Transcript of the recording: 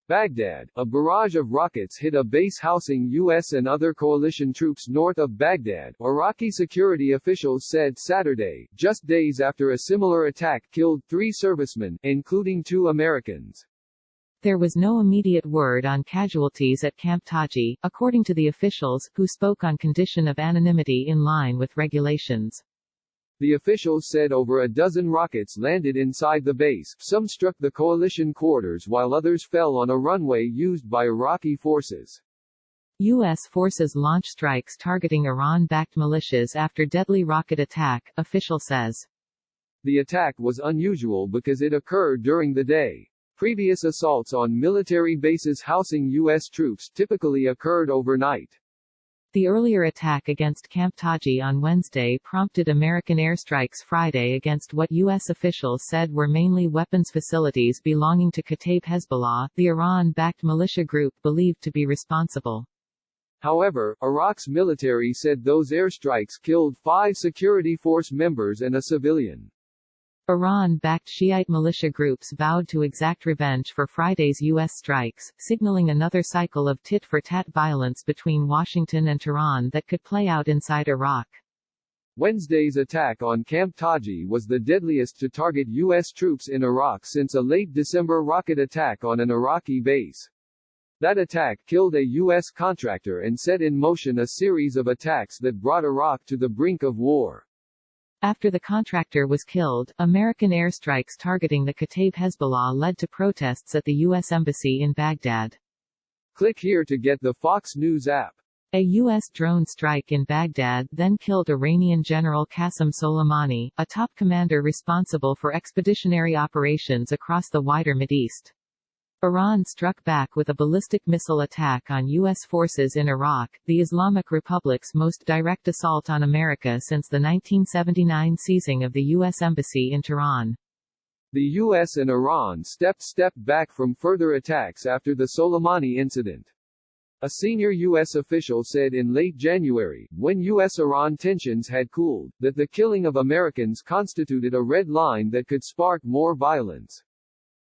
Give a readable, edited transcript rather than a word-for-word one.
Baghdad, a barrage of rockets hit a base housing U.S. and other coalition troops north of Baghdad, Iraqi security officials said Saturday, just days after a similar attack killed 3 servicemen, including 2 Americans. There was no immediate word on casualties at Camp Taji, according to the officials, who spoke on condition of anonymity in line with regulations. The officials said over a dozen rockets landed inside the base, some struck the coalition quarters while others fell on a runway used by Iraqi forces. U.S. forces launch strikes targeting Iran-backed militias after deadly rocket attack, official says. The attack was unusual because it occurred during the day. Previous assaults on military bases housing U.S. troops typically occurred overnight. The earlier attack against Camp Taji on Wednesday prompted American airstrikes Friday against what U.S. officials said were mainly weapons facilities belonging to Kataib Hezbollah, the Iran-backed militia group believed to be responsible. However, Iraq's military said those airstrikes killed 5 security force members and a civilian. Iran-backed Shiite militia groups vowed to exact revenge for Friday's U.S. strikes, signaling another cycle of tit-for-tat violence between Washington and Tehran that could play out inside Iraq. Wednesday's attack on Camp Taji was the deadliest to target U.S. troops in Iraq since a late December rocket attack on an Iraqi base. That attack killed a U.S. contractor and set in motion a series of attacks that brought Iraq to the brink of war. After the contractor was killed, American airstrikes targeting the Kataib Hezbollah led to protests at the U.S. Embassy in Baghdad. Click here to get the Fox News app. A U.S. drone strike in Baghdad then killed Iranian General Qasem Soleimani, a top commander responsible for expeditionary operations across the wider Mideast. Iran struck back with a ballistic missile attack on U.S. forces in Iraq, the Islamic Republic's most direct assault on America since the 1979 seizing of the U.S. Embassy in Tehran. The U.S. and Iran stepped back from further attacks after the Soleimani incident. A senior U.S. official said in late January, when U.S.-Iran tensions had cooled, that the killing of Americans constituted a red line that could spark more violence.